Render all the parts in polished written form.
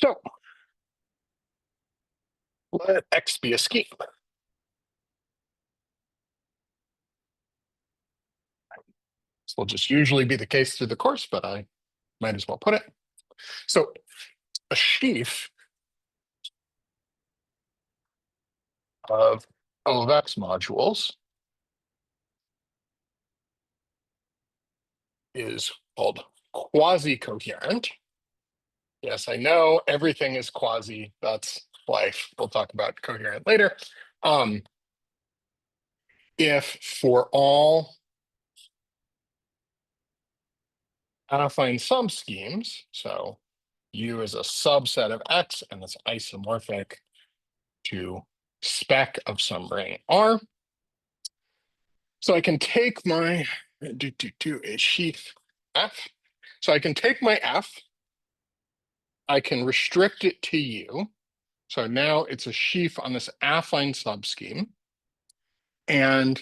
So let X be a scheme. This will just usually be the case through the course, but I might as well put it. So a sheaf of O of X modules is called quasi-coherent. Yes, I know everything is quasi. That's life. We'll talk about coherent later. If for all affine subschemes, so U is a subset of X and it's isomorphic to spec of some ring R. So I can take my a sheaf F. So I can take my F, I can restrict it to U. So now it's a sheaf on this affine subscheme. And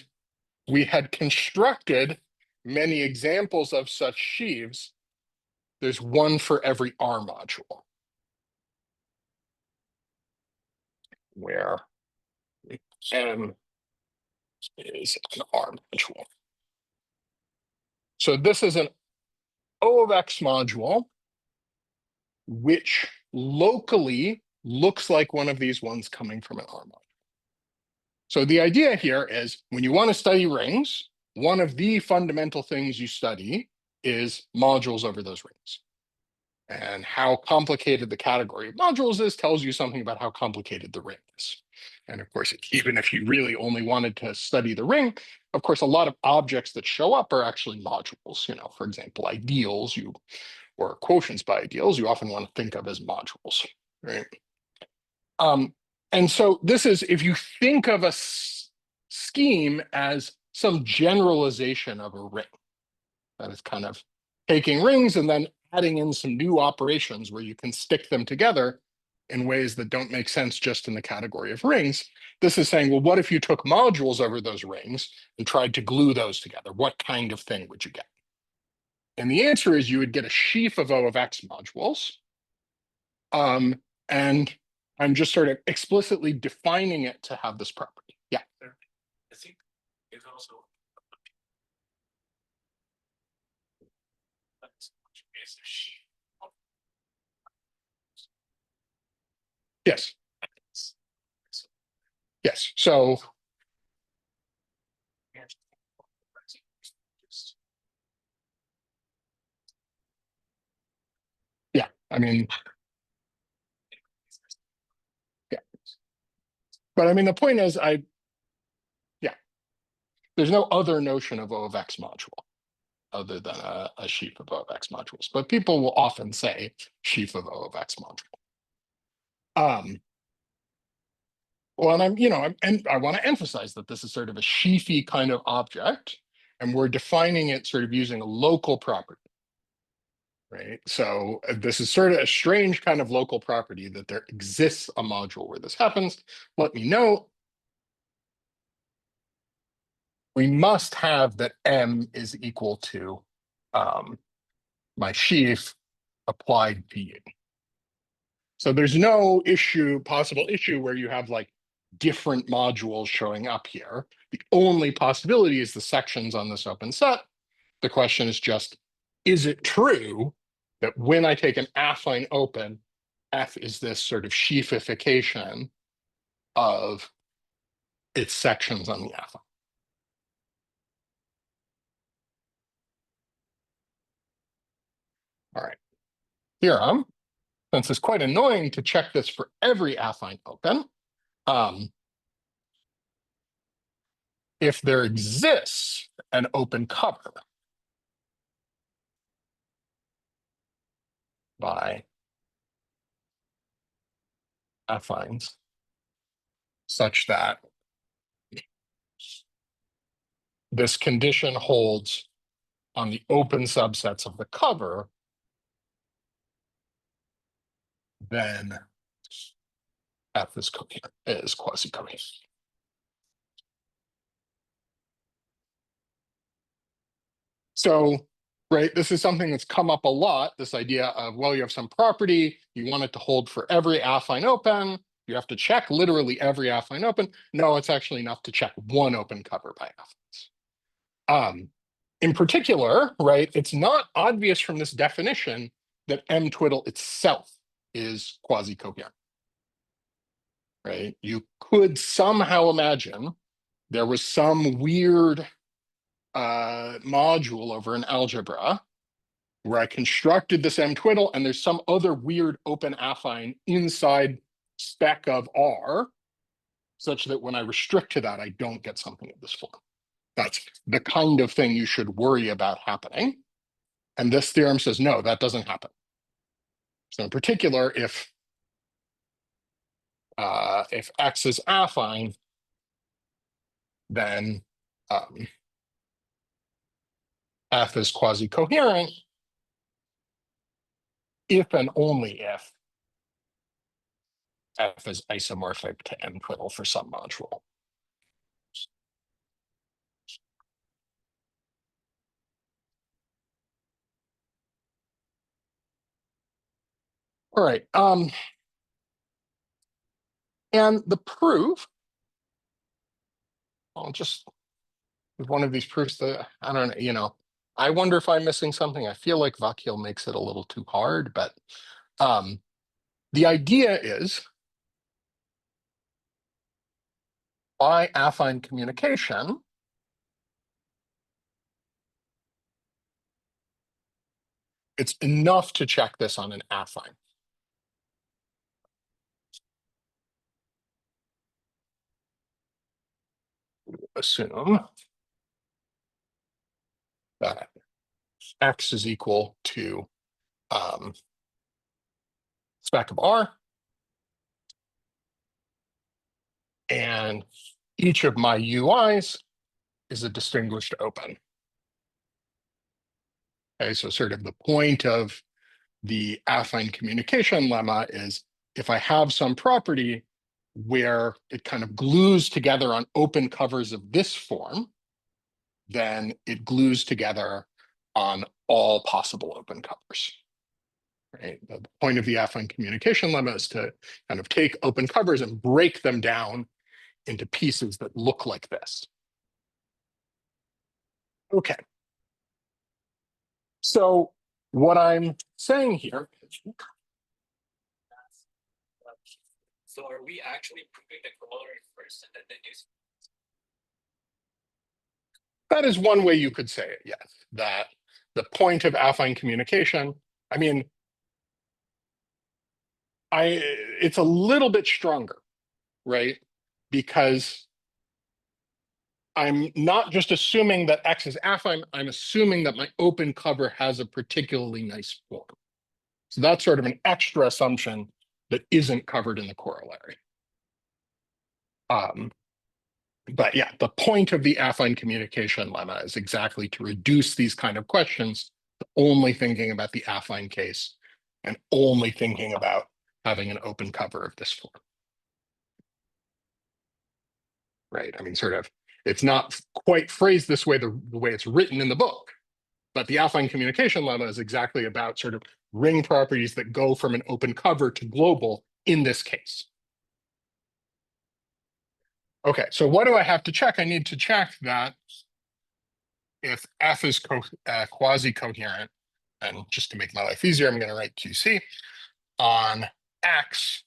we had constructed many examples of such sheaves. There's one for every R module, where M is an R module. So this is an O of X module, which locally looks like one of these ones coming from an R module. So the idea here is when you want to study rings, one of the fundamental things you study is modules over those rings. And how complicated the category of modules is tells you something about how complicated the ring is. And of course, even if you really only wanted to study the ring, of course, a lot of objects that show up are actually modules. You know, for example, ideals or quotients by ideals, you often want to think of as modules, right? And so this is, if you think of a scheme as some generalization of a ring, that is kind of taking rings and then adding in some new operations where you can stick them together in ways that don't make sense just in the category of rings. This is saying, well, what if you took modules over those rings and tried to glue those together? What kind of thing would you get? And the answer is you would get a sheaf of O of X modules. And I'm just sort of explicitly defining it to have this property. Yeah. I think it also is a sheaf. Yes. Yes. So yeah, I mean, yeah. But I mean, the point is, there's no other notion of O of X module other than a sheaf of O of X modules. But people will often say sheaf of O of X module. Well, and I want to emphasize that this is sort of a sheafy kind of object, and we're defining it sort of using a local property, right? So this is sort of a strange kind of local property that there exists a module where this happens. Let me know. We must have that M is equal to my sheaf applied to U. So there's no possible issue where you have like different modules showing up here. The only possibility is the sections on this open set. The question is just, is it true that when I take an affine open, F is this sort of sheafification of its sections on the affine? All right. Theorem, since it's quite annoying to check this for every affine open, if there exists an open cover by affines such that this condition holds on the open subsets of the cover, then F is quasi-coherent. So right? This is something that's come up a lot, this idea of, well, you have some property, you want it to hold for every affine open, you have to check literally every affine open. No, it's actually enough to check one open cover by affines. In particular, right, it's not obvious from this definition that M-twiddle itself is quasi-coherent, right? You could somehow imagine there was some weird module over in algebra where I constructed this M-twiddle and there's some other weird open affine inside spec of R such that when I restrict to that, I don't get something of this form. That's the kind of thing you should worry about happening. And this theorem says, no, that doesn't happen. So in particular, if X is affine, then F is quasi-coherent if and only if F is isomorphic to M-twiddle for some module. All right. And the proof, I'll just, with one of these proofs that, I don't know, I wonder if I'm missing something. I feel like Vakil makes it a little too hard, but the idea is by affine communication, it's enough to check this on an affine. Assume that X is equal to spec of R, and each of my UIs is a distinguished open. Okay, so sort of the point of the affine communication lemma is if I have some property where it kind of glues together on open covers of this form, then it glues together on all possible open covers. Right? The point of the affine communication lemma is to kind of take open covers and break them down into pieces that look like this. Okay. So what I'm saying here, So are we actually proving the corollary first and then the use? that is one way you could say it, yes. That the point of affine communication, I mean, it's a little bit stronger, right? Because I'm not just assuming that X is affine, I'm assuming that my open cover has a particularly nice form. So that's sort of an extra assumption that isn't covered in the corollary. But yeah, the point of the affine communication lemma is exactly to reduce these kind of questions to only thinking about the affine case and only thinking about having an open cover of this form. Right? I mean, sort of, it's not quite phrased this way, the way it's written in the book, but the affine communication lemma is exactly about sort of ring properties that go from an open cover to global in this case. Okay, so what do I have to check? I need to check that if F is quasi-coherent, and just to make my life easier, I'm going to write QC on X,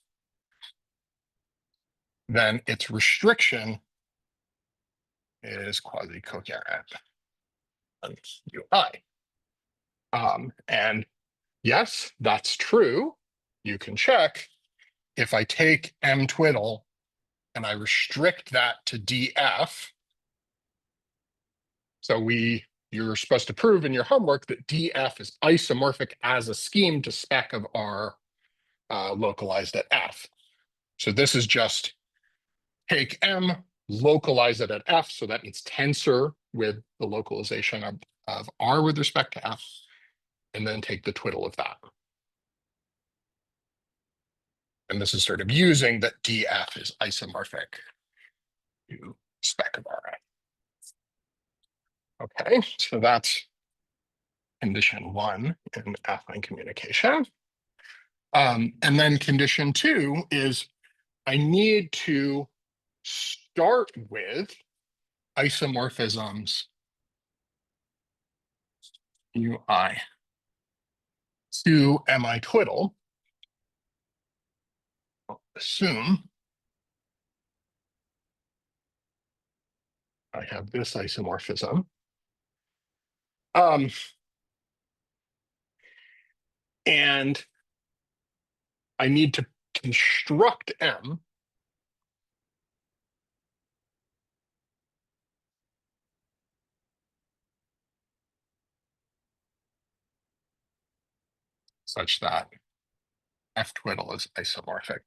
then its restriction is quasi-coherent on UI. And yes, that's true. You can check if I take M-twiddle and I restrict that to DF. So you're supposed to prove in your homework that DF is isomorphic as a scheme to spec of R localized at F. So this is just take M, localize it at F. So that means tensor with the localization of R with respect to F, and then take the twiddle of that. And this is sort of using that DF is isomorphic to spec of R. Okay, so that's condition 1 in affine communication. And then condition 2 is I need to start with isomorphisms ui to mi twiddle. I'll assume I have this isomorphism. And I need to construct M such that F twiddle is isomorphic.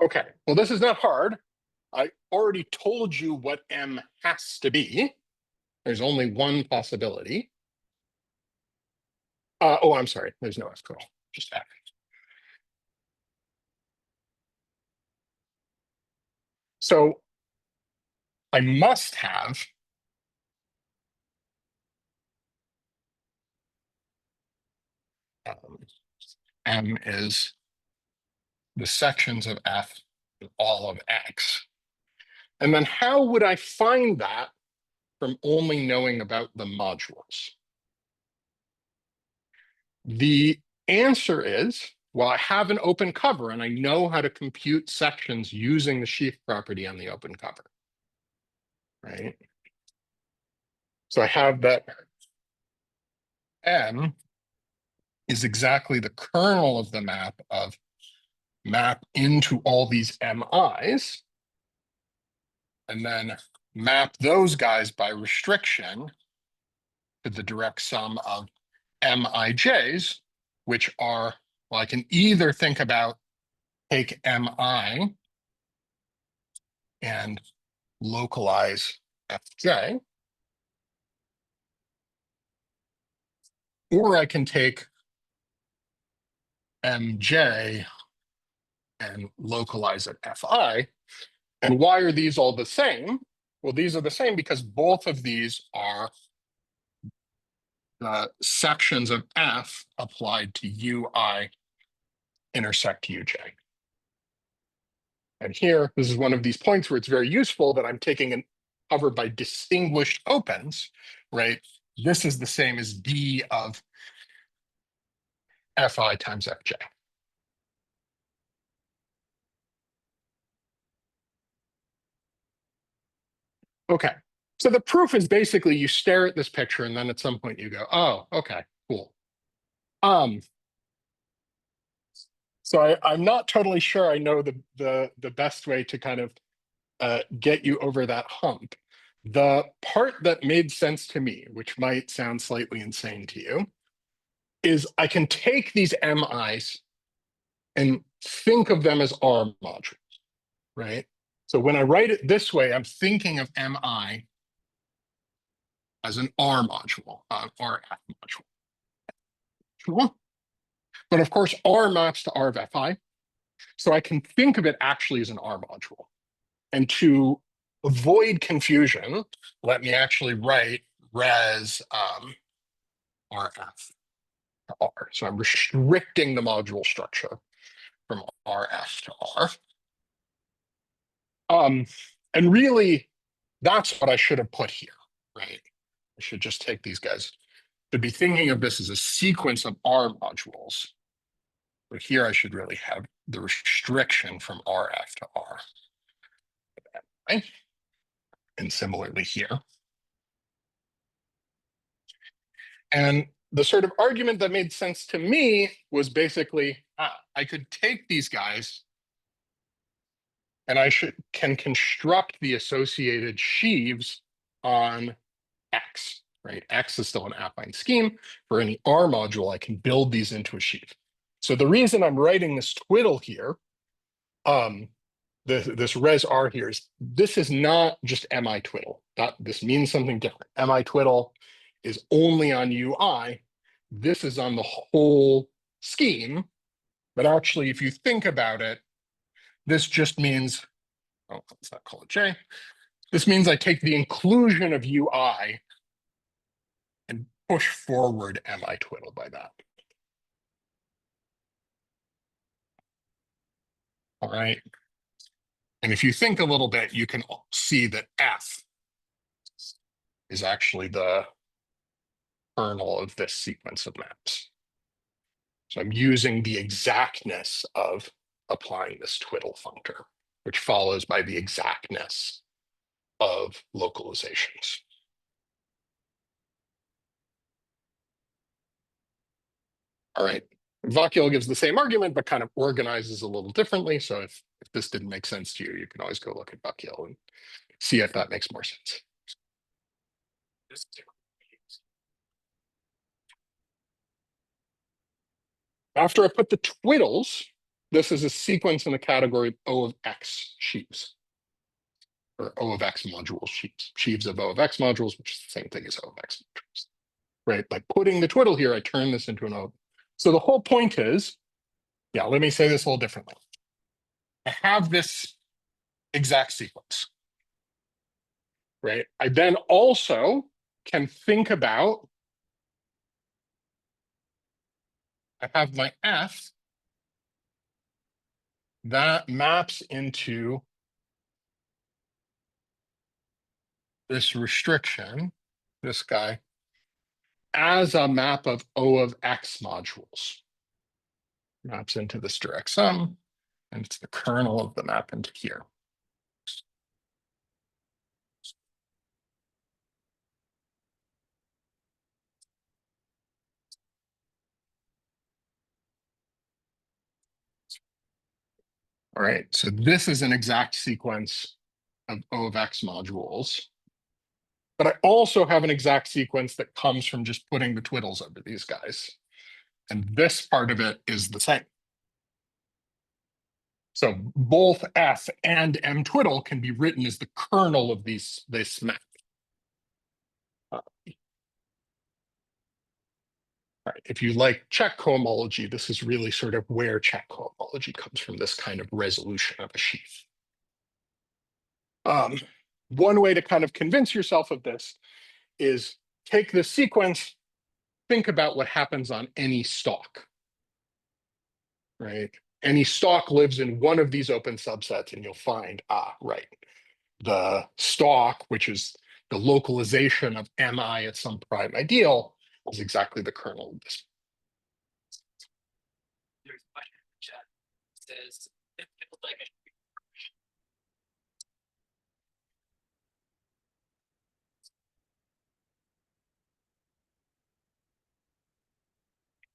Okay, well, this is not hard. I already told you what M has to be. There's only one possibility. Oh, I'm sorry. There's no F twiddle, just F. So I must have M is the sections of F and all of X. And then how would I find that from only knowing about the modules? The answer is, well, I have an open cover and I know how to compute sections using the sheaf property on the open cover, right? So I have that M is exactly the kernel of the map of map into all these MIs, and then map those guys by restriction to the direct sum of MIJs, which are, well, I can either think about take MI and localize FJ, or I can take MJ and localize it FI. And why are these all the same? Well, these are the same because both of these are the sections of F applied to UI intersect UJ. And here, this is one of these points where it's very useful that I'm taking an cover by distinguished opens, right? This is the same as D of Fi times Fj. Okay, so the proof is basically you stare at this picture and then at some point you go, oh, okay, cool. So I'm not totally sure I know the best way to kind of get you over that hump. The part that made sense to me, which might sound slightly insane to you, is I can take these MIs and think of them as R modules, right? So when I write it this way, I'm thinking of MI as an R module, RF module. But of course, R maps to R of Fi. So I can think of it actually as an R module. And to avoid confusion, let me actually write res RF to R. So I'm restricting the module structure from RF to R. And really, that's what I should have put here, right? I should just take these guys. To be thinking of this as a sequence of R modules. But here I should really have the restriction from RF to R. Okay? And similarly here. And the sort of argument that made sense to me was basically, I could take these guys and I can construct the associated sheaves on X, right? X is still an affine scheme. For any R module, I can build these into a sheaf. So the reason I'm writing this twiddle here, this res R here, is this is not just MI twiddle. This means something different. MI twiddle is only on UI. This is on the whole scheme. But actually, if you think about it, this just means, oh, let's not call it J. This means I take the inclusion of ui and push forward mi twiddle by that. All right. And if you think a little bit, you can see that f is actually the kernel of this sequence of maps. So I'm using the exactness of applying this twiddle functor, which follows by the exactness of localizations. All right. Vauquel gives the same argument, but kind of organizes a little differently. So if this didn't make sense to you, you can always go look at Vauquel and see if that makes more sense. After I put the twiddles, this is a sequence in the category O of X sheaves, or O of X module sheaves, sheaves of O of X modules, which is the same thing as O of X modules. Right? By putting the twiddle here, I turn this into an O. So the whole point is, yeah, let me say this a little differently. I have this exact sequence, right? I then also can think about, I have my F that maps into this restriction, this guy, as a map of O of X modules. Maps into this direct sum, and it's the kernel of the map into here. All right, so this is an exact sequence of O of X modules. But I also have an exact sequence that comes from just putting the twiddles over these guys. And this part of it is the same. So both F and M twiddle can be written as the kernel of this map. Right. If you like check cohomology, this is really sort of where check cohomology comes from, this kind of resolution of a sheaf. One way to kind of convince yourself of this is take this sequence, think about what happens on any stalk, right? Any stalk lives in one of these open subsets, and you'll find, right, the stalk, which is the localization of mi at some prime ideal, is exactly the kernel of this. There's a question in the chat. It says, it feels like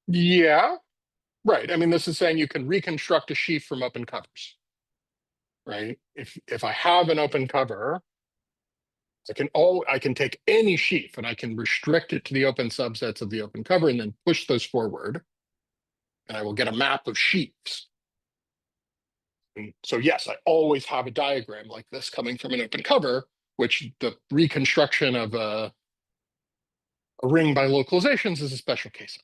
Yeah, right. I mean, this is saying you can reconstruct a sheaf from open covers, right? If I have an open cover, I can take any sheaf and I can restrict it to the open subsets of the open cover and then push those forward, and I will get a map of sheaves. And so yes, I always have a diagram like this coming from an open cover, which the reconstruction of a ring by localizations is a special case of.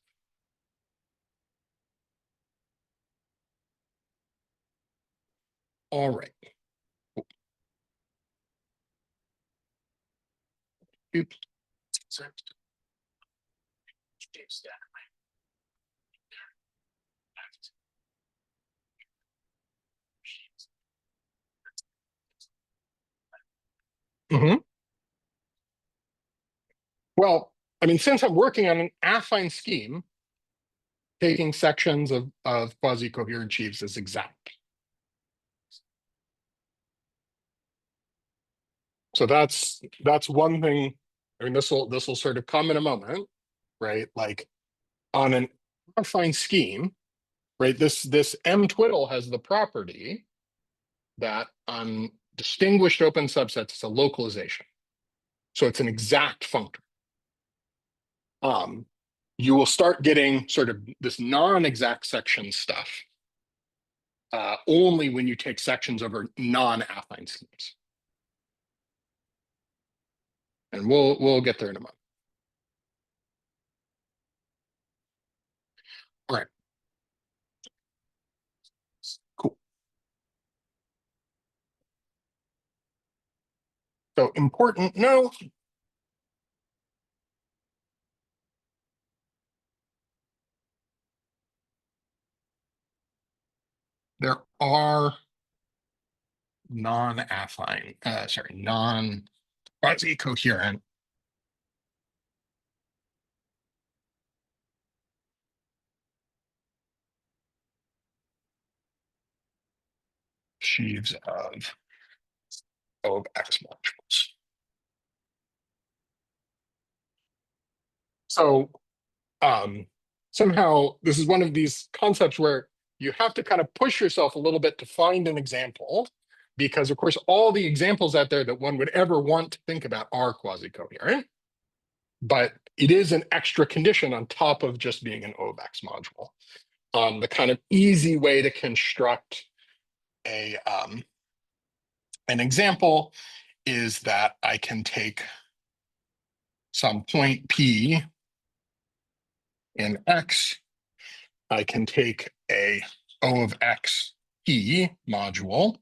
All right. Oops. Mhm. Well, I mean, since I'm working on an affine scheme, taking sections of quasi-coherent sheaves is exact. So that's one thing. I mean, this will sort of come in a moment, right? Like on an affine scheme, right? This M twiddle has the property that on distinguished open subsets, it's a localization. So it's an exact functor. You will start getting sort of this non-exact section stuff only when you take sections over non-affine schemes. And we'll get there in a moment. All right. Cool. So important note. There are non-quasi-coherent sheaves of O of X modules. So somehow this is one of these concepts where you have to kind of push yourself a little bit to find an example, because of course all the examples out there that one would ever want to think about are quasi-coherent, but it is an extra condition on top of just being an O of X module. The kind of easy way to construct an example is that I can take some point P in X. I can take a O of X P module,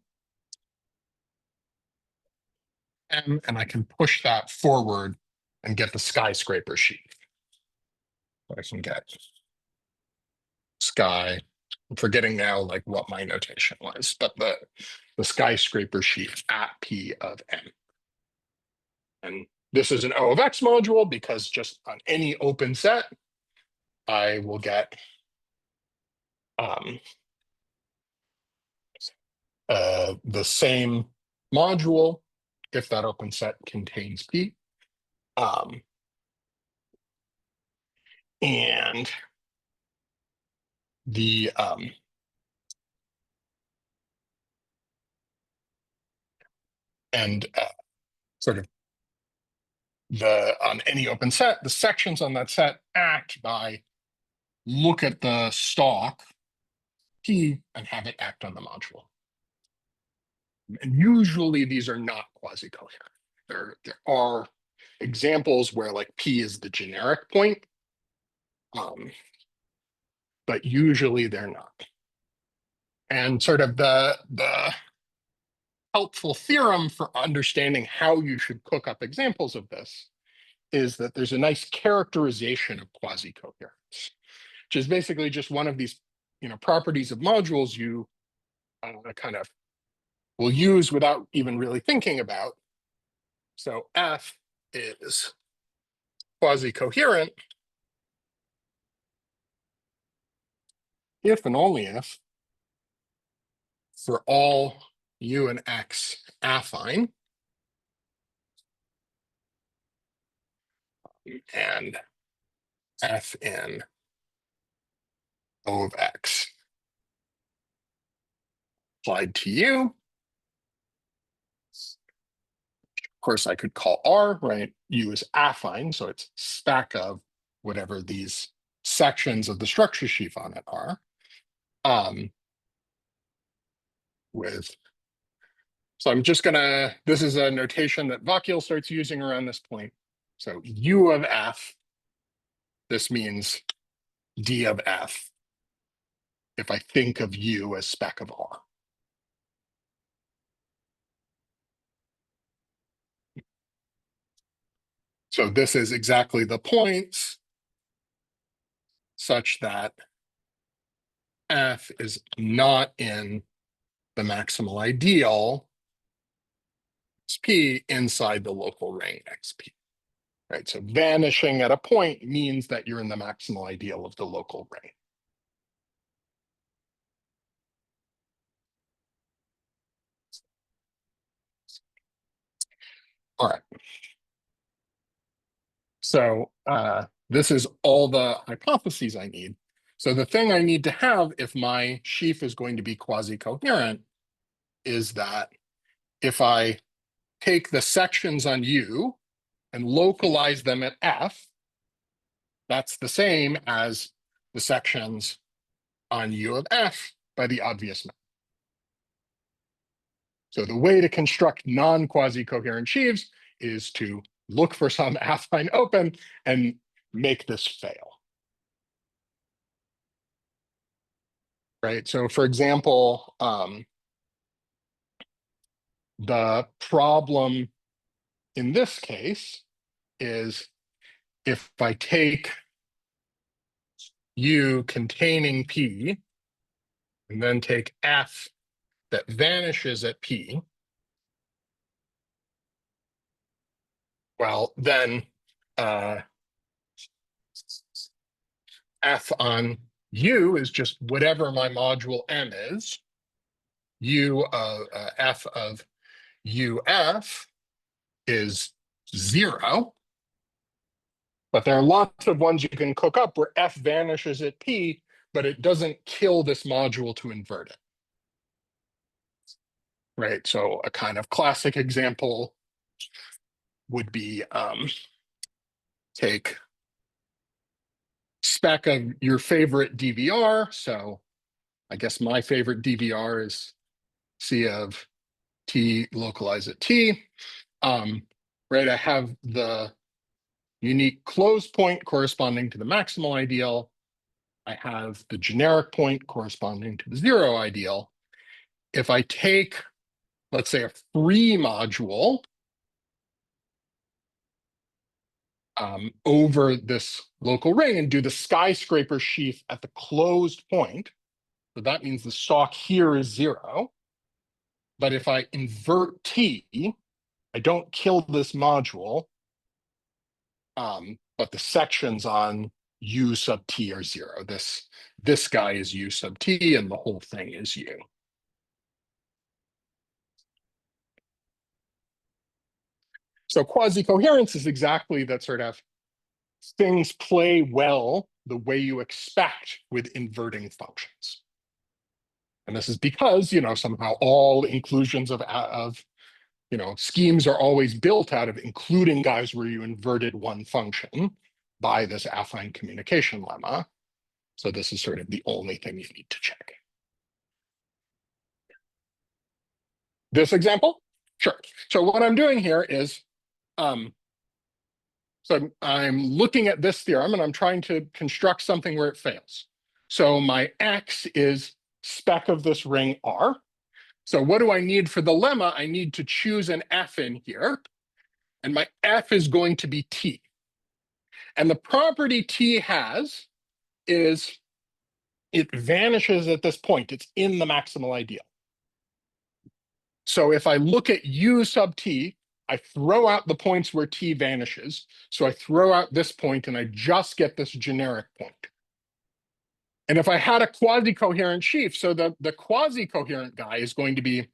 M, and I can push that forward and get the skyscraper sheaf. I can get sky. I'm forgetting now like what my notation was, but the skyscraper sheaf at P of M. And this is an O of X module because just on any open set, I will get the same module if that open set contains P. And the sort of on any open set, the sections on that set act by look at the stalk P and have it act on the module. And usually these are not quasi-coherent. There are examples where like P is the generic point, but usually they're not. And sort of the helpful theorem for understanding how you should cook up examples of this is that there's a nice characterization of quasi-coherence, which is basically just one of these properties of modules you kind of will use without even really thinking about. So F is quasi-coherent if and only if for all U and X affine and F in O of X applied to U. Of course, I could call R, right? U is affine, so it's stack of whatever these sections of the structure sheaf on it are. So I'm just gonna, this is a notation that Vacchiel starts using around this point. So U of F, this means D of F, if I think of U as spec of R. So this is exactly the points such that F is not in the maximal ideal XP inside the local ring XP, right? So vanishing at a point means that you're in the maximal ideal of the local ring. All right. So this is all the hypotheses I need. So the thing I need to have if my sheaf is going to be quasi-coherent is that if I take the sections on U and localize them at F, that's the same as the sections on U of F by the obvious method. So the way to construct non-quasi-coherent sheaves is to look for some affine open and make this fail. Right. So for example, the problem in this case is if I take U containing P and then take F that vanishes at P, well, then F on U is just whatever my module M is. F of UF is 0. But there are lots of ones you can cook up where F vanishes at P, but it doesn't kill this module to invert it. Right, so a kind of classic example would be take spec of your favorite DVR. So I guess my favorite DVR is C of T localized at T. Right, I have the unique close point corresponding to the maximal ideal. I have the generic point corresponding to the zero ideal. If I take, let's say, a free module over this local ring and do the skyscraper sheaf at the closed point, so that means the stalk here is 0. But if I invert T, I don't kill this module, but the sections on U sub T are 0. This guy is U sub T and the whole thing is U. So quasi-coherence is exactly that sort of things play well the way you expect with inverting functions. And this is because, somehow all inclusions of schemes are always built out of including guys where you inverted one function by this affine communication lemma. So this is sort of the only thing you need to check. This example? Sure. So what I'm doing here is, so I'm looking at this theorem and I'm trying to construct something where it fails. So my X is spec of this ring R. So what do I need for the lemma? I need to choose an F in here. And my F is going to be T. And the property T has is it vanishes at this point. It's in the maximal ideal. So if I look at U sub T, I throw out the points where T vanishes. So I throw out this point and I just get this generic point. And if I had a quasi-coherent sheaf, so the quasi-coherent guy is going to be,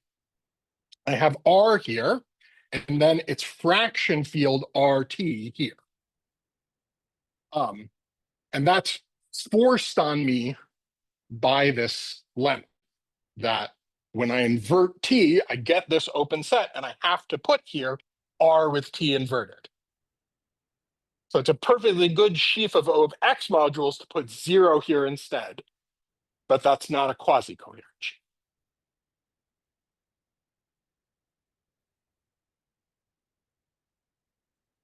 I have R here, and then its fraction field RT here. And that's forced on me by this lemma, that when I invert T, I get this open set, and I have to put here R with T inverted. So it's a perfectly good sheaf of O of X modules to put 0 here instead, but that's not a quasi-coherent sheaf.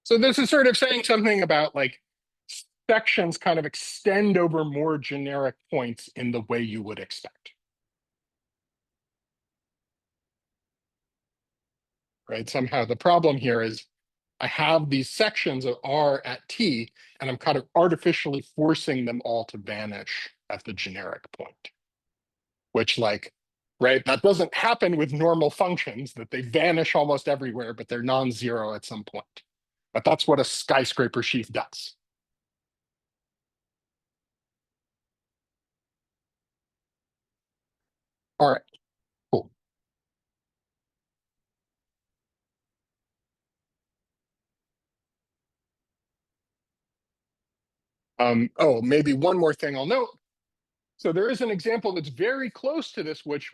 So this is sort of saying something about like sections kind of extend over more generic points in the way you would expect. Right? Somehow the problem here is I have these sections of R at T, and I'm kind of artificially forcing them all to vanish at the generic point. Which right, that doesn't happen with normal functions, that they vanish almost everywhere, but they're non-zero at some point. But that's what a skyscraper sheaf does. All right, cool. Maybe one more thing I'll note. So there is an example that's very close to this, which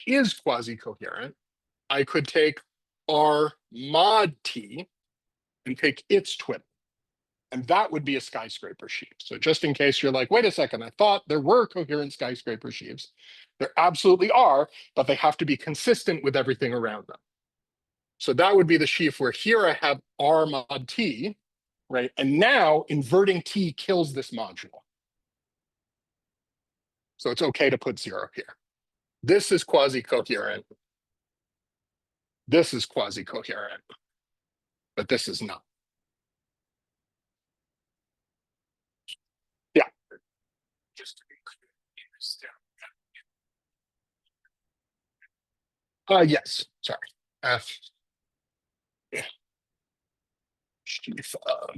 is quasi-coherent. I could take R mod T and take its twin. And that would be a skyscraper sheaf. So just in case you're like, wait a second, I thought there were coherent skyscraper sheaves. There absolutely are, but they have to be consistent with everything around them. So that would be the sheaf where here I have R mod T, right? And now inverting T kills this module. So it's okay to put 0 here. This is quasi-coherent. This is quasi-coherent. but this is not. Yeah. Just to be clear, in the step. Yes, sorry. F. Yeah. Chief of.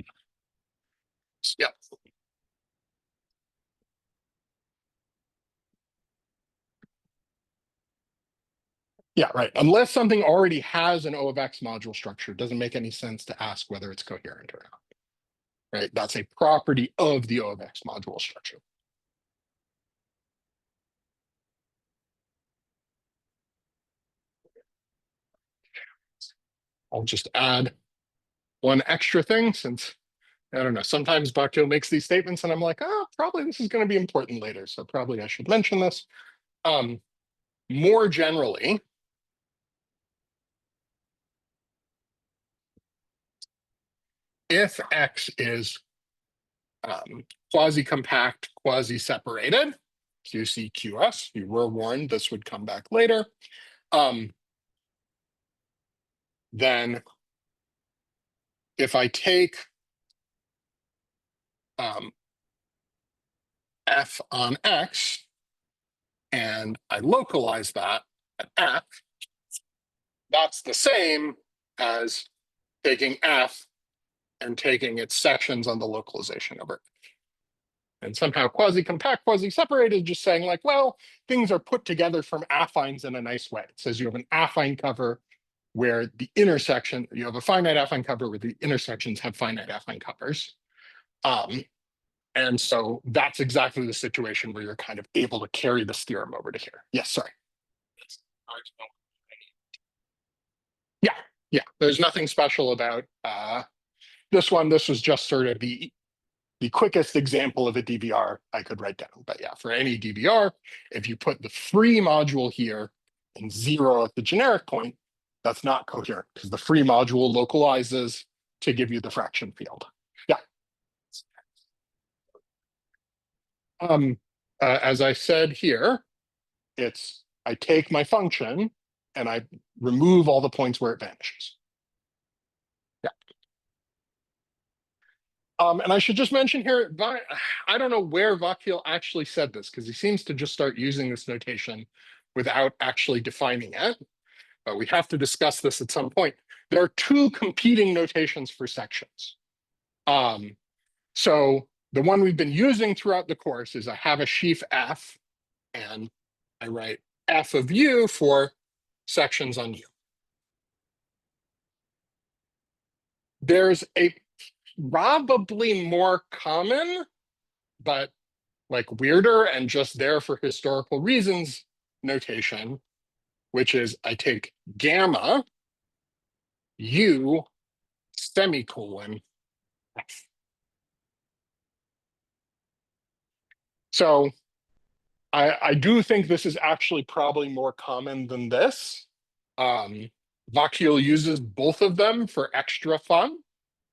Yeah. Yeah, right. Unless something already has an O of X module structure, it doesn't make any sense to ask whether it's coherent or not. Right? That's a property of the O of X module structure. I'll just add one extra thing since, I don't know, sometimes Bakhtil makes these statements and I'm like, oh, probably this is going to be important later. So probably I should mention this. More generally, if X is quasi-compact, quasi-separated, QCQS, you were warned this would come back later, then if I take F on X and I localize that at F, that's the same as taking F and taking its sections on the localization over. And somehow quasi-compact, quasi-separated, just saying like, well, things are put together from affines in a nice way. It says you have an affine cover where the intersection, you have a finite affine cover where the intersections have finite affine covers. And so that's exactly the situation where you're kind of able to carry this theorem over to here. Yes, sorry. Yeah, yeah. There's nothing special about this one. This was just sort of the quickest example of a DBR I could write down. But yeah, for any DBR, if you put the free module here and 0 at the generic point, that's not coherent because the free module localizes to give you the fraction field. Yeah. As I said here, it's I take my function and I remove all the points where it vanishes. Yeah. And I should just mention here, I don't know where Vakil actually said this because he seems to just start using this notation without actually defining it. But we have to discuss this at some point. There are two competing notations for sections. So the one we've been using throughout the course is I have a sheaf F and I write F of U for sections on U. There's a probably more common, but like weirder and just there for historical reasons notation, which is I take gamma U semicolon F. So I do think this is actually probably more common than this. Vakil uses both of them for extra fun.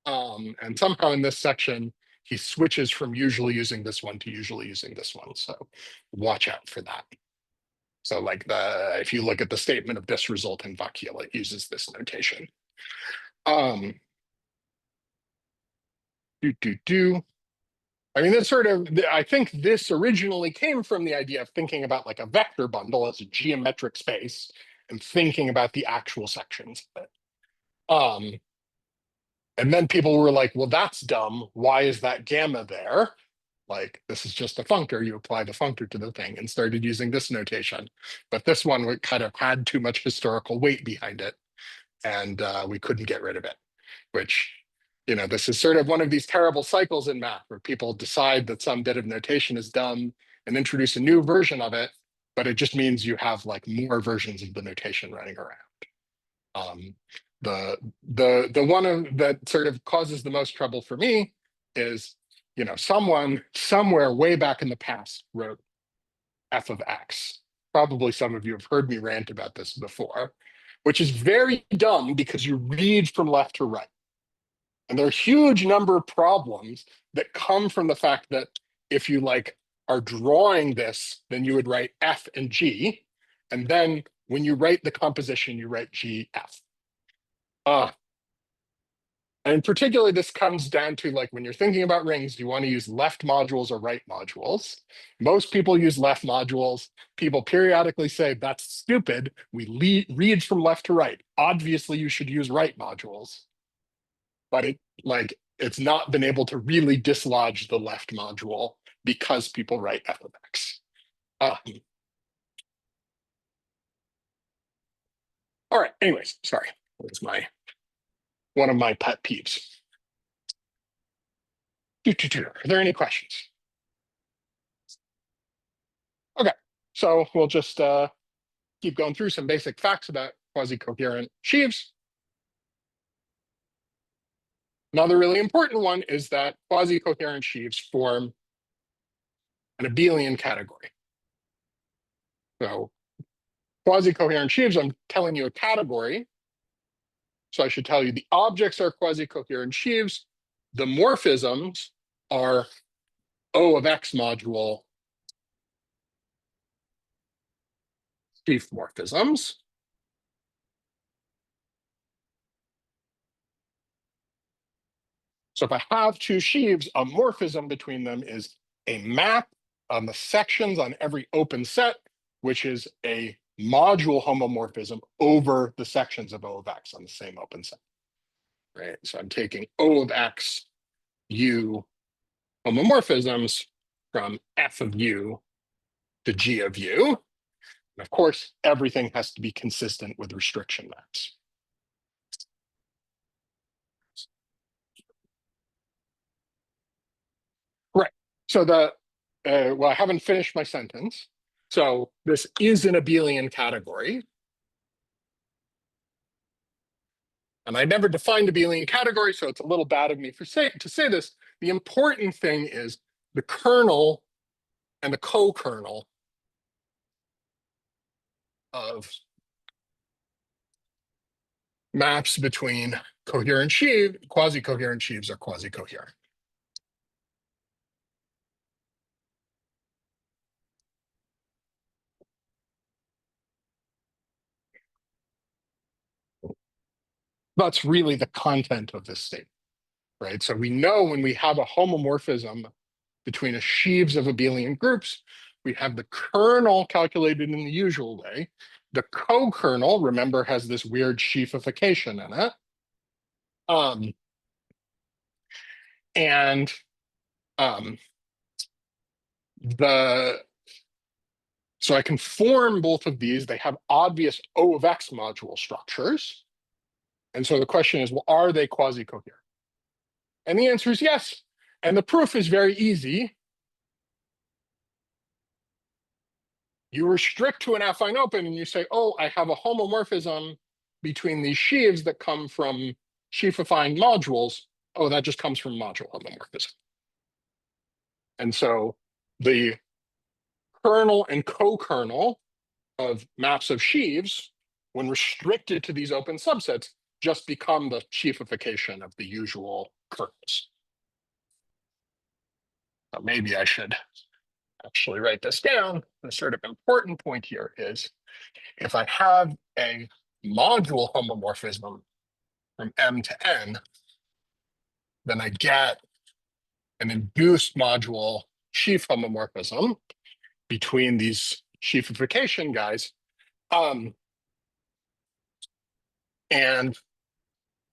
And somehow in this section, he switches from usually using this one to usually using this one. So watch out for that. So like if you look at the statement of this result in Vakil, it uses this notation. I mean, I think this originally came from the idea of thinking about like a vector bundle as a geometric space and thinking about the actual sections of it. And then people were like, well, that's dumb. Why is that gamma there? Like, this is just a functor. You apply the functor to the thing and started using this notation. But this one kind of had too much historical weight behind it. And we couldn't get rid of it, which, this is sort of one of these terrible cycles in math where people decide that some bit of notation is dumb and introduce a new version of it, but it just means you have like more versions of the notation running around. The one that sort of causes the most trouble for me is, someone somewhere way back in the past wrote f of x. Probably some of you have heard me rant about this before, which is very dumb because you read from left to right. And there are a huge number of problems that come from the fact that if you are drawing this, then you would write f and g. And then when you write the composition, you write g, f. And particularly, this comes down to like when you're thinking about rings, do you want to use left modules or right modules? Most people use left modules. People periodically say, that's stupid. We read from left to right. Obviously, you should use right modules. But it's not been able to really dislodge the left module because people write f of x. All right, anyways, sorry. That's one of my pet peeves. Are there any questions? Okay, so we'll just keep going through some basic facts about quasi-coherent sheaves. Another really important one is that quasi-coherent sheaves form an abelian category. So quasi-coherent sheaves, I'm telling you a category. So I should tell you the objects are quasi-coherent sheaves. The morphisms are O of X module sheaf morphisms. So if I have two sheaves, a morphism between them is a map on the sections on every open set, which is a module homomorphism over the sections of O of X on the same open set. Right? So I'm taking O of X U homomorphisms from F of U to G of U. And of course, everything has to be consistent with restriction maps. Right. So well, I haven't finished my sentence. So this is an abelian category. And I never defined abelian category, so it's a little bad of me to say this. The important thing is the kernel and the co-kernel of maps between coherent sheaves, quasi-coherent sheaves are quasi-coherent. That's really the content of this statement, right? So we know when we have a homomorphism between a sheaves of abelian groups, we have the kernel calculated in the usual way. The co-kernel, remember, has this weird sheafification in it. And so I can form both of these. They have obvious O of X module structures. And so the question is, well, are they quasi-coherent? And the answer is yes. And the proof is very easy. You restrict to an affine open and you say, oh, I have a homomorphism between these sheaves that come from sheafifying modules. Oh, that just comes from module homomorphism. And so the kernel and co-kernel of maps of sheaves, when restricted to these open subsets, just become the sheafification of the usual kernels. So maybe I should actually write this down. The sort of important point here is if I have a module homomorphism from M to N, then I get an induced module sheaf homomorphism between these sheafification guys. And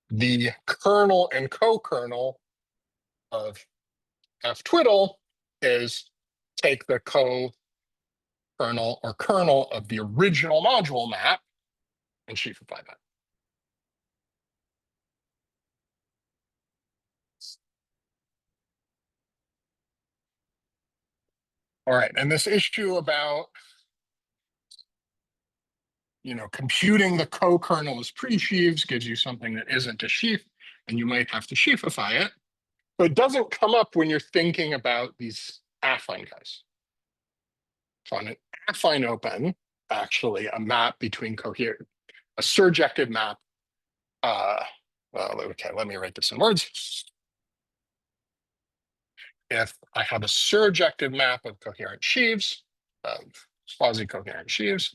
the kernel and co-kernel of F twiddle is take the co-kernel or kernel of the original module map and sheafify that. All right, and this issue about computing the co-kernel as pre-sheaves gives you something that isn't a sheaf, and you might have to sheafify it. But it doesn't come up when you're thinking about these affine guys. So on an affine open, actually, a map between coherent, a surjective map. Okay, let me write this in words. If I have a surjective map of coherent sheaves, of quasi-coherent sheaves,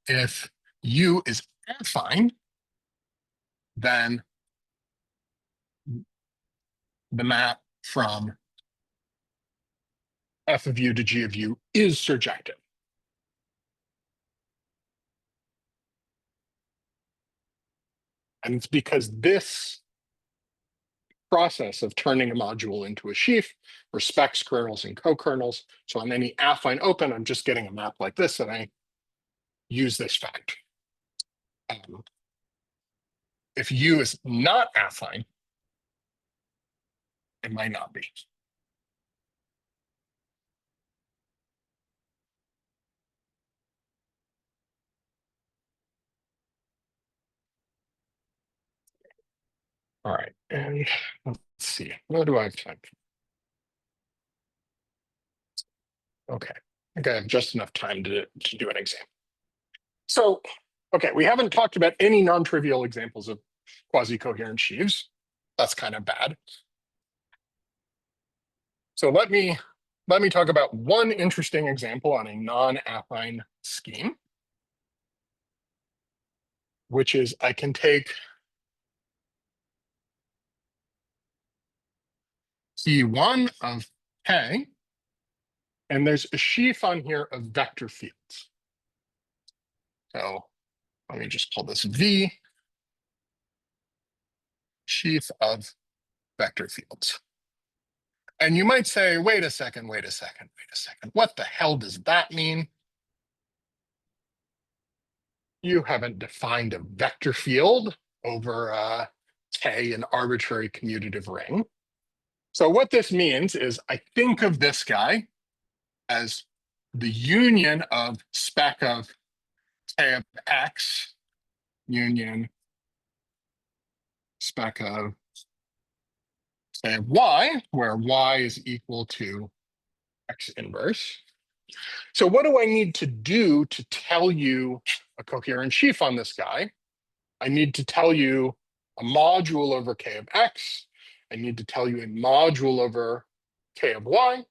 if U is affine, then the map from F of U to G of U is surjective. And it's because this process of turning a module into a sheaf respects kernels and co-kernels. So on any affine open, I'm just getting a map like this, and I use this fact. If U is not affine, it might not be. All right, and let's see, what do I have time for? Okay, I think I have just enough time to do an example. So, okay, we haven't talked about any non-trivial examples of quasi-coherent sheaves. That's kind of bad. So let me talk about one interesting example on a non-affine scheme, which is I can take P1 of K, and there's a sheaf on here of vector fields. So let me just call this V, sheaf of vector fields. And you might say, wait a second. What the hell does that mean? You haven't defined a vector field over K, an arbitrary commutative ring. So what this means is I think of this guy as the union of spec of K of X union spec of K of Y, where Y is equal to X inverse. So what do I need to do to tell you a coherent sheaf on this guy? I need to tell you a module over K of X. I need to tell you a module over K of Y.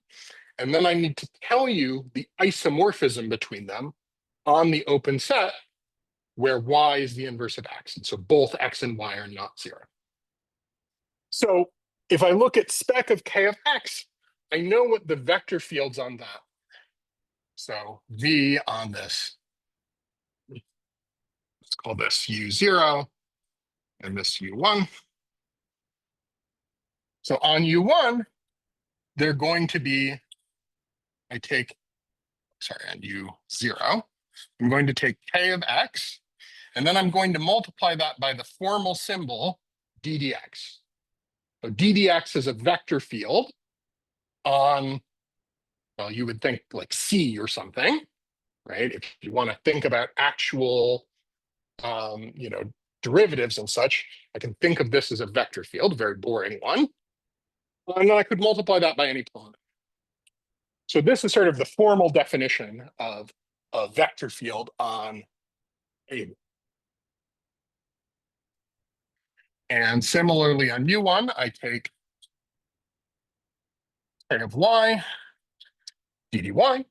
And then I need to tell you the isomorphism between them on the open set where Y is the inverse of X. And so both X and Y are not zero. So if I look at spec of K of X, I know what the vector fields on that. So V on this, let's call this U0 and this U1. So on U1, they're going to be, on U0, I'm going to take K of X, and then I'm going to multiply that by the formal symbol ddx. So ddx is a vector field on, well, you would think like C or something, right? If you want to think about actual, derivatives and such, I can think of this as a vector field, a very boring one. And then I could multiply that by any polynomial. So this is sort of the formal definition of a vector field on A. And similarly on U1, I take K of Y, ddy.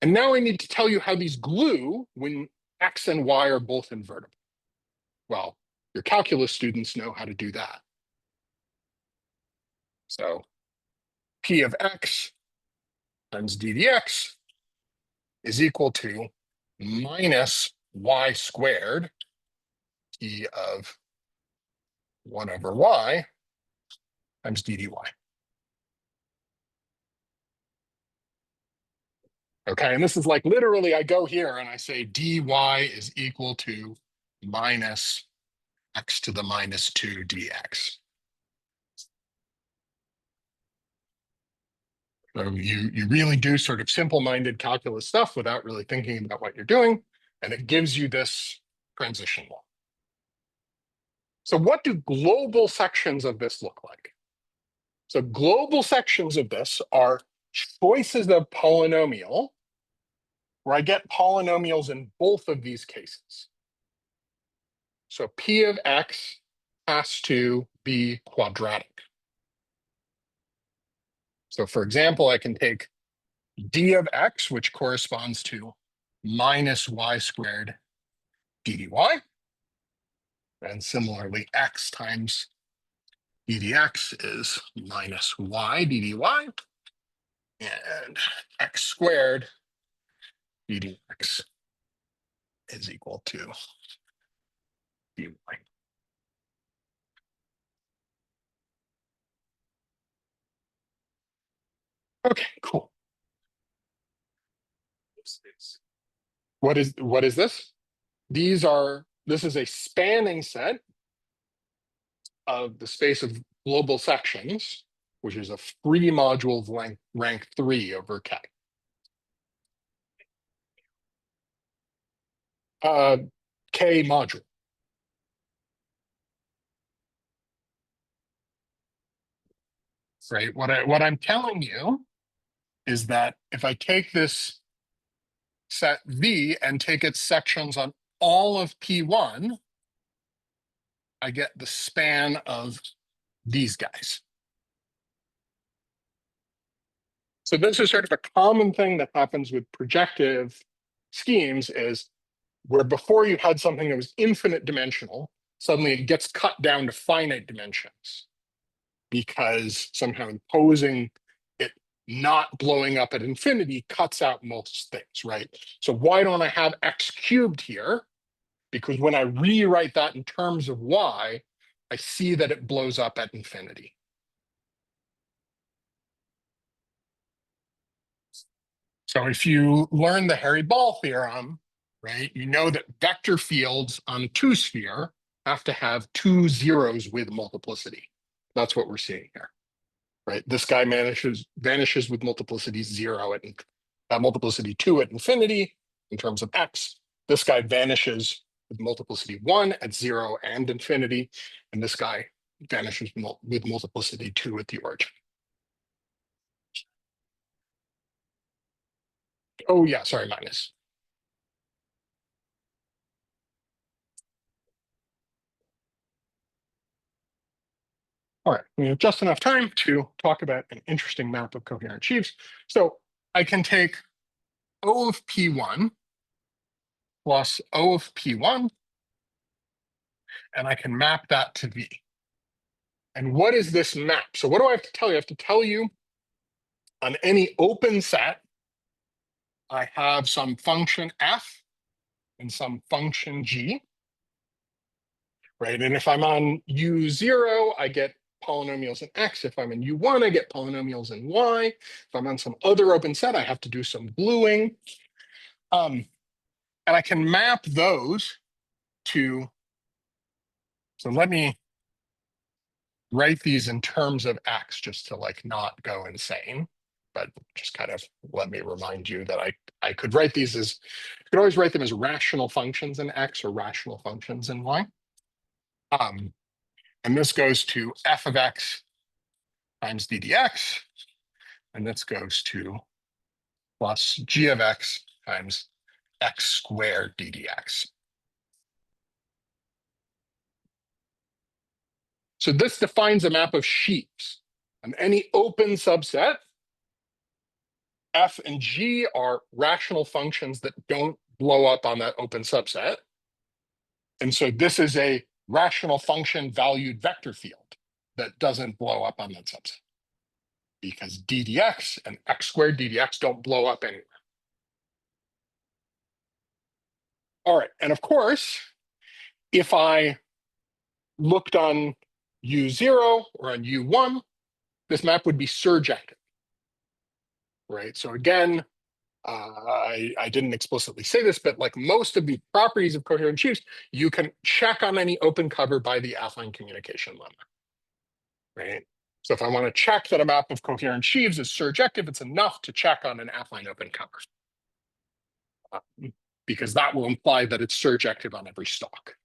And now I need to tell you how these glue when X and Y are both invertible. Well, your calculus students know how to do that. So P of X times ddx is equal to minus Y squared P of 1 over Y times ddy. Okay, and this is like literally I go here and I say dy is equal to minus x to the minus 2 dx. So you really do sort of simple-minded calculus stuff without really thinking about what you're doing, and it gives you this transition law. So what do global sections of this look like? So global sections of this are choices of polynomial where I get polynomials in both of these cases. So P of X has to be quadratic. So for example, I can take D of X, which corresponds to minus y squared d dy. And similarly, x times d dx is minus y d dy. And x squared d dx is equal to dy. Okay, cool. What is this? This is a spanning set of the space of global sections, which is a free module of rank 3 over K. K module. Right. What I'm telling you is that if I take this set V and take its sections on all of P1, I get the span of these guys. So this is sort of a common thing that happens with projective schemes is where before you had something that was infinite dimensional, suddenly it gets cut down to finite dimensions because somehow imposing it not blowing up at infinity cuts out most things, right? So why don't I have x cubed here? Because when I rewrite that in terms of y, I see that it blows up at infinity. So if you learn the Harry-Ball theorem, right, you know that vector fields on a two-sphere have to have two zeros with multiplicity. That's what we're seeing here, right? This guy vanishes with multiplicity 0 at multiplicity 2 at infinity in terms of x. This guy vanishes with multiplicity 1 at 0 and infinity, and this guy vanishes with multiplicity 2 at the origin. Oh yeah, sorry, minus. All right, we have just enough time to talk about an interesting map of coherent sheaves. So I can take O of P1 plus O of P1, and I can map that to V. And what is this map? So what do I have to tell you? I have to tell you on any open set, I have some function f and some function g, right? And if I'm on U0, I get polynomials in x. If I'm in U1, I get polynomials in y. If I'm on some other open set, I have to do some gluing. And I can map those to, so let me write these in terms of x just to like not go insane, but just kind of let me remind you that I could write these as, you could always write them as rational functions in x or rational functions in y. And this goes to f of x times d dx, and this goes to plus g of x times x squared d dx. So this defines a map of sheaves. And any open subset, f and g are rational functions that don't blow up on that open subset. And so this is a rational function valued vector field that doesn't blow up on that subset because d dx and x squared d dx don't blow up anywhere. All right, and of course, if I looked on U0 or on U1, this map would be surjective, right? So again, I didn't explicitly say this, but like most of the properties of coherent sheaves, you can check on any open cover by the affine communication lemma, right? So if I want to check that a map of coherent sheaves is surjective, it's enough to check on an affine open cover. Because that will imply that it's surjective on every stalk.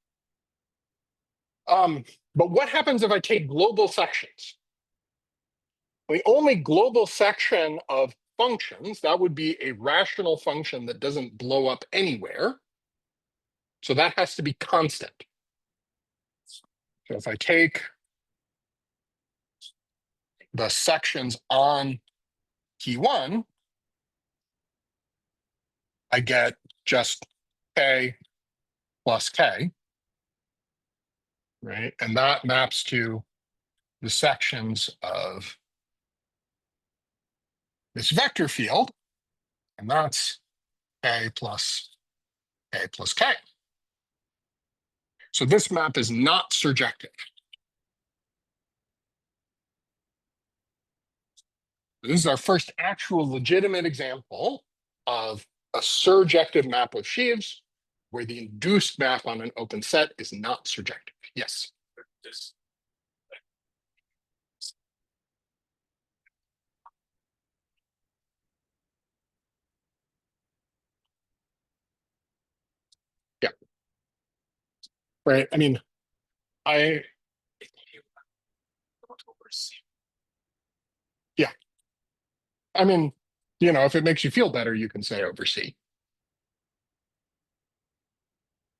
But what happens if I take global sections? The only global section of functions, that would be a rational function that doesn't blow up anywhere. So that has to be constant. So if I take the sections on P1, I get just K plus K, right? And that maps to the sections of this vector field, and that's K plus K. So this map is not surjective. This is our first actual legitimate example of a surjective map with sheaves where the induced map on an open set is not surjective. Yes. This Yeah. Right. I mean, I if you want to oversee. yeah. I mean, you know, if it makes you feel better, you can say over C.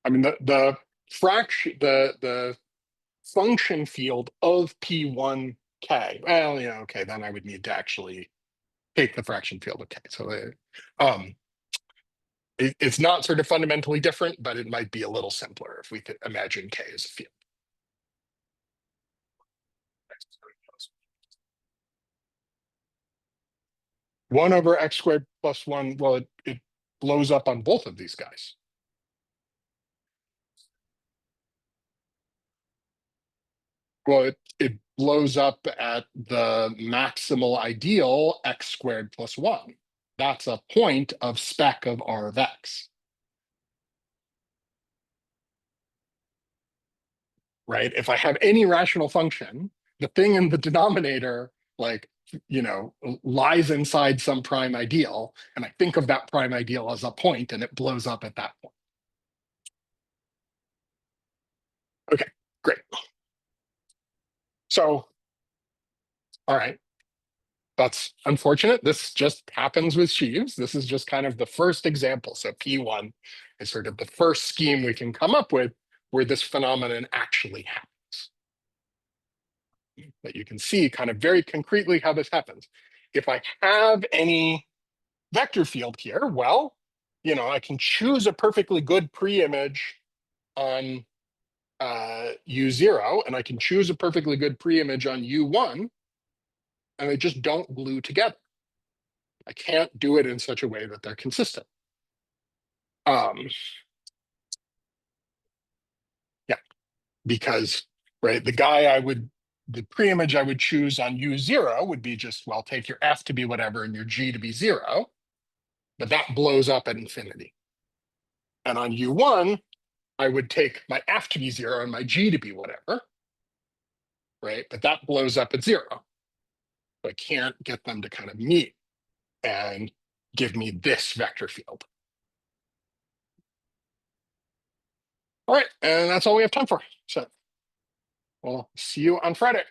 I mean, the fraction, the function field of P1K. Well, yeah, okay, then I would need to actually take the fraction field of K. So it's not sort of fundamentally different, but it might be a little simpler if we could imagine K as a field. 1 over x squared plus 1, well, it blows up on both of these guys. Well, it blows up at the maximal ideal x squared plus 1. That's a point of spec of R of x. Right? If I have any rational function, the thing in the denominator, like, you know, lies inside some prime ideal, and I think of that prime ideal as a point, and it blows up at that point. Okay, great. So, all right, that's unfortunate. This just happens with sheaves. This is just kind of the first example. So P1 is sort of the first scheme we can come up with where this phenomenon actually happens. But you can see kind of very concretely how this happens. If I have any vector field here, well, you know, I can choose a perfectly good pre-image on U0, and I can choose a perfectly good pre-image on U1, and they just don't glue together. I can't do it in such a way that they're consistent. Yeah, because, right, the pre-image I would choose on U0 would be just, well, take your F to be whatever and your G to be 0, but that blows up at infinity. And on U1, I would take my F to be 0 and my G to be whatever, right? But that blows up at 0. So I can't get them to kind of meet and give me this vector field. All right, and that's all we have time for. So we'll see you on Friday.